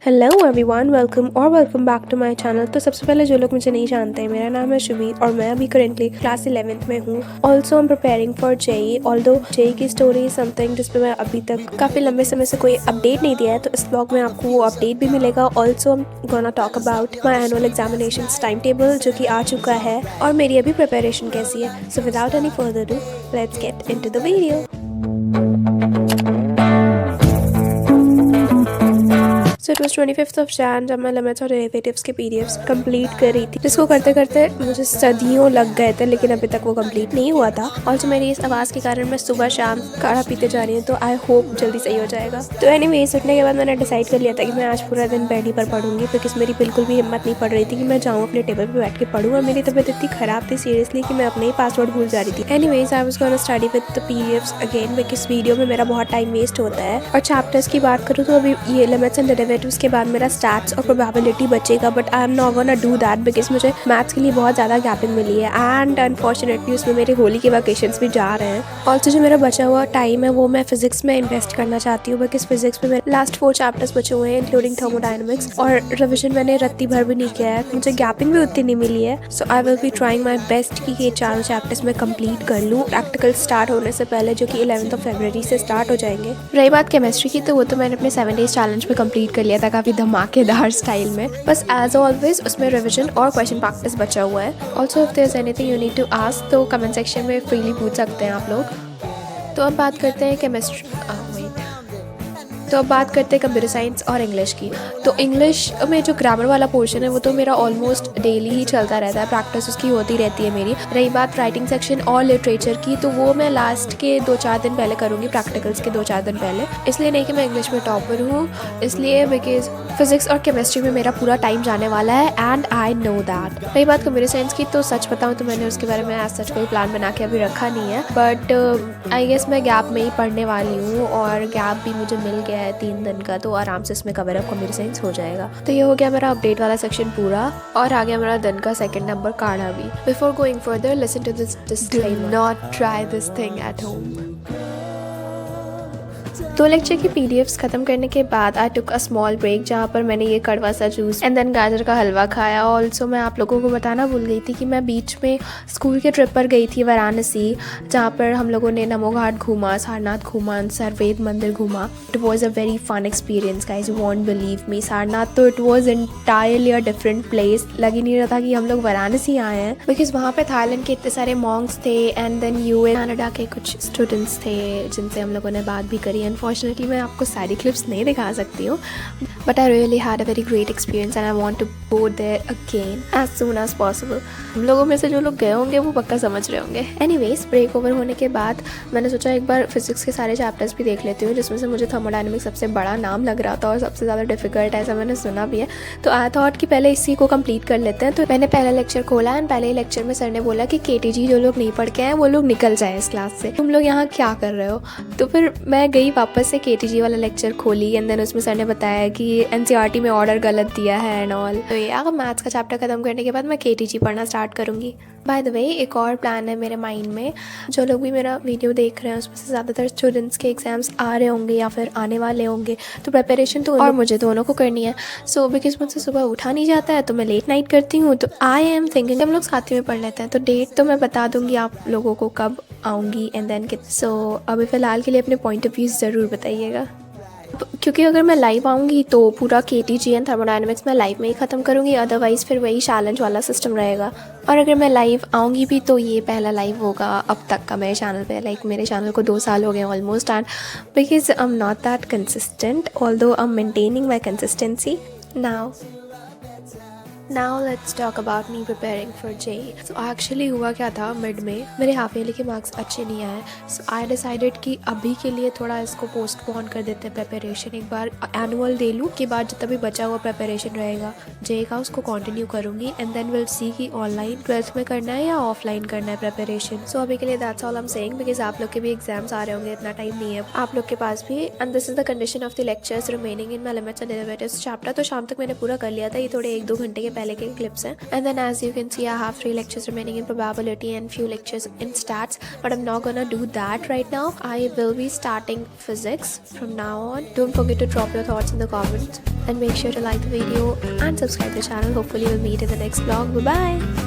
Hello everyone, welcome back to my channel. तो सबसे पहले जो लोग मुझे नहीं जानते हैं, मेरा नाम है शुभीर और मैं अभी करेंटली क्लास 11th में हूँ। Also I am preparing for JEE. Although JEE की स्टोरी समथिंग जिस पे मैं अभी तक काफ़ी लंबे समय से कोई अपडेट नहीं दिया है, तो इस ब्लॉग में आपको वो अपडेट भी मिलेगा। Also I am gonna talk about my annual examination time table जो कि आ चुका है और मेरी अभी प्रिपरेशन कैसी है। So without any further do, let's get into the video. So it was 25th of Jain जब मैं लिमिट्स और डेरिवेटिव्स के पीडीएफ्स कंप्लीट कर रही थी, जिसको करते करते मुझे सदियों लग गए थे, लेकिन अभी तक वो कंप्लीट नहीं हुआ था। ऑल्सो मेरी इस आवाज़ के कारण मैं सुबह शाम काढ़ा पीते जा रही हूँ, तो आई होप जल्दी सही हो जाएगा। तो एनीवेज, उठने के बाद मैंने डिसाइड कर लिया था कि मैं आज पूरा दिन बेड ही पर पढ़ूंगी, बिकॉज मेरी बिल्कुल भी हिम्मत नहीं पड़ रही थी कि मैं जाऊँ अपने टेबल पर बैठ के पढ़ूँ, और मेरी तबीयत इतनी खराब थी सीरियसली कि मैं अपने ही पासवर्ड भूल जा रही थी। Anyways, I was gonna study with the PDFs again, because video में मेरा बहुत टाइम वेस्ट होता है। और चैप्टर्स की बात करूँ तो अभी ये लिमिट्स एंड डेरिवेटिव्स के बाद मेरा स्टैट्स और प्रोबेबिलिटी बचेगा, but I am not gonna do that because मुझे मैथ्स के लिए बहुत ज़्यादा गैपिंग मिली है एंड अनफॉर्चुनेटली उसमें मेरे होली के वैकेशंस भी जा रहे हैं। ऑल्सो जो मेरा बचा हुआ टाइम है वो मैं फिजिक्स में इन्वेस्ट करना चाहती हूँ, बिकॉज फिजिक्स में मेरे लास्ट 4 चैप्टर्स बचे हुए हैं इंक्लूडिंग थर्मोडायनामिक्स, और रिविजन मैंने रत्ती भर भी नहीं किया है, मुझे गैपिंग भी उतनी नहीं मिली है। So I will be trying my best कि ये चारों चैप्टर्स मैं कंप्लीट कर लूँ प्रैक्टिकल स्टार्ट होने से पहले, जो कि 11th ऑफ फरवरी से स्टार्ट हो जाएंगे। रही बात केमिस्ट्री की, तो वो तो मैंने अपने 7 डेज चैलेंज में कंप्लीट कर लिया था काफ़ी धमाकेदार स्टाइल में। बस एज ऑलवेज उसमें रिविजन और क्वेश्चन प्रैक्टिस बचा हुआ है। Also if there is anything you need to ask तो कमेंट सेक्शन में फ्रीली पूछ सकते हैं आप लोग। तो अब बात करते हैं कंप्यूटर साइंस और इंग्लिश की। तो इंग्लिश में जो ग्रामर वाला पोर्शन है वो तो मेरा ऑलमोस्ट डेली ही चलता रहता है, प्रैक्टिस उसकी होती रहती है मेरी। रही बात राइटिंग सेक्शन और लिटरेचर की, तो वो मैं लास्ट के 2-4 दिन पहले करूँगी, प्रैक्टिकल्स के 2-4 दिन पहले। इसलिए नहीं कि मैं इंग्लिश में टॉपर हूँ, इसलिए बिकॉज फिजिक्स और केमिस्ट्री में मेरा पूरा टाइम जाने वाला है एंड आई नो दैट। रही बात कंप्यूटर साइंस की, तो सच बताऊँ तो मैंने उसके बारे में आज सच कोई प्लान बना के अभी रखा नहीं है, बट आई गेस मैं गैप में ही पढ़ने वाली हूँ और गैप भी मुझे मिल गया है 3 दिन का, तो आराम से इसमें कवर अप कंप्यूटर साइंस हो जाएगा। तो ये हो गया मेरा अपडेट वाला सेक्शन पूरा, और आ गया मेरा दिन का सेकंड नंबर काढ़ा भी। Before going further, listen to this disclaimer, not try this thing at home. 2 lecture की पीडीएफ्स खत्म करने के बाद आई टुक अ स्मॉल ब्रेक, जहाँ पर मैंने ये कड़वा सा जूस एंड देन गाजर का हलवा खाया। ऑल्सो मैं आप लोगों को बताना भूल गई थी कि मैं बीच में स्कूल के ट्रिप पर गई थी वाराणसी, जहाँ पर हम लोगों ने नमो घाट घूमा, सारनाथ घूमा, सर्वेद मंदिर घूमा। It was a very fun experience guys, you won't believe me. Sarnath तो it was entirely a different place, लग ही नहीं रहा था कि हम लोग वाराणसी आए हैं, बिकॉज वहाँ पे थाईलैंड के इतने सारे मॉन्क्स थे एंड देन यूएस कनाडा के कुछ स्टूडेंट्स थे जिनसे हम लोगों ने बात भी करी। अनफॉर्चुनेटली मैं आपको सारी क्लिप्स नहीं दिखा सकती हूँ, but I really had a very great experience and I want to go there again as soon as possible. हम लोगों में से जो लोग गए होंगे वो पक्का समझ रहे होंगे। एनीवेज, ब्रेक ओवर होने के बाद मैंने सोचा एक बार फिजिक्स के सारे चैप्टर्स भी देख लेती हूँ, जिसमें से मुझे थर्मोडायनामिक्स सबसे बड़ा नाम लग रहा था और सबसे ज़्यादा डिफिकल्ट है, ऐसा मैंने सुना भी है। तो आई थॉट कि पहले इसी को कंप्लीट कर लेते हैं। तो मैंने पहला लेक्चर खोला एंड पहले ही लेक्चर में सर ने बोला कि केटीजी जो लोग नहीं पढ़ के आए वो लोग निकल जाए इस क्लास से, तुम लोग यहाँ क्या कर रहे हो। तो फिर मैं गई वापस से केटीजी वाला लेक्चर खोली एंड देन उसमें सर ने बताया कि एनसीईआरटी में ऑर्डर गलत दिया है एंड ऑल। तो यार मैथ्स का चैप्टर खत्म करने के बाद मैं केटीजी पढ़ना स्टार्ट करूँगी। बाय द वे, एक और प्लान है मेरे माइंड में, जो लोग भी मेरा वीडियो देख रहे हैं उसमें से ज़्यादातर स्टूडेंट्स के एग्जाम्स आ रहे होंगे या फिर आने वाले होंगे, तो प्रिपरेशन तो और मुझे दोनों को करनी है। सो बिकॉज मुझसे सुबह उठा नहीं जाता है तो मैं लेट नाइट करती हूँ, तो आई एम थिंकिंग हम लोग साथ में पढ़ लेते हैं। तो डेट तो मैं बता दूँगी आप लोगों को कब आऊँगी एंड देन सो अभी फ़िलहाल के लिए अपने पॉइंट ऑफ व्यूज़ ज़रूर बताइएगा, क्योंकि अगर मैं लाइव आऊँगी तो पूरा केटीजी एंड थर्मोडायनामिक्स मैं लाइव में ही ख़त्म करूँगी, अदरवाइज़ फिर वही चैलेंज वाला सिस्टम रहेगा। और अगर मैं लाइव आऊँगी भी तो ये पहला लाइव होगा अब तक का मेरे चैनल पे। लाइक मेरे चैनल को 2 साल हो गए almost, and because I am not that consistent, although I am maintaining my consistency Now let's talk about me preparing for JEE. So actually हुआ क्या था, मिड में मेरे हाफ ईयरली के मार्क्स अच्छे नहीं आए, सो आई डिसाइडेड कि अभी के लिए थोड़ा इसको पोस्टपोन कर देते हैं प्रिपरेशन। एक बार एनुअल दे लूँ के बाद जितना भी बचा हुआ प्रिपरेशन रहेगा JEE का उसको कंटिन्यू करूँगी एंड देन विल सी कि ऑनलाइन 12th में करना है या ऑफलाइन करना है प्रिपरेशन। सो अभी के लिए that's all I am saying, because आप लोग के भी एग्जाम्स आ रहे होंगे, इतना टाइम नहीं है आप लोग के पास भी। And this is the condition of the lectures remaining in my limits and derivatives chapter. तो शाम तक मैंने पूरा कर लिया था, ये थोड़े 1-2 घंटे के पहले के क्लिप्स हैं. And then as you can see I have 3 lectures remaining in probability and few lectures in stats, but I'm not gonna do that right now. I will be starting physics from now on. Don't forget to drop your thoughts in the comments and make sure to like the video and subscribe to the channel. Hopefully we'll meet in the next vlog. Bye bye.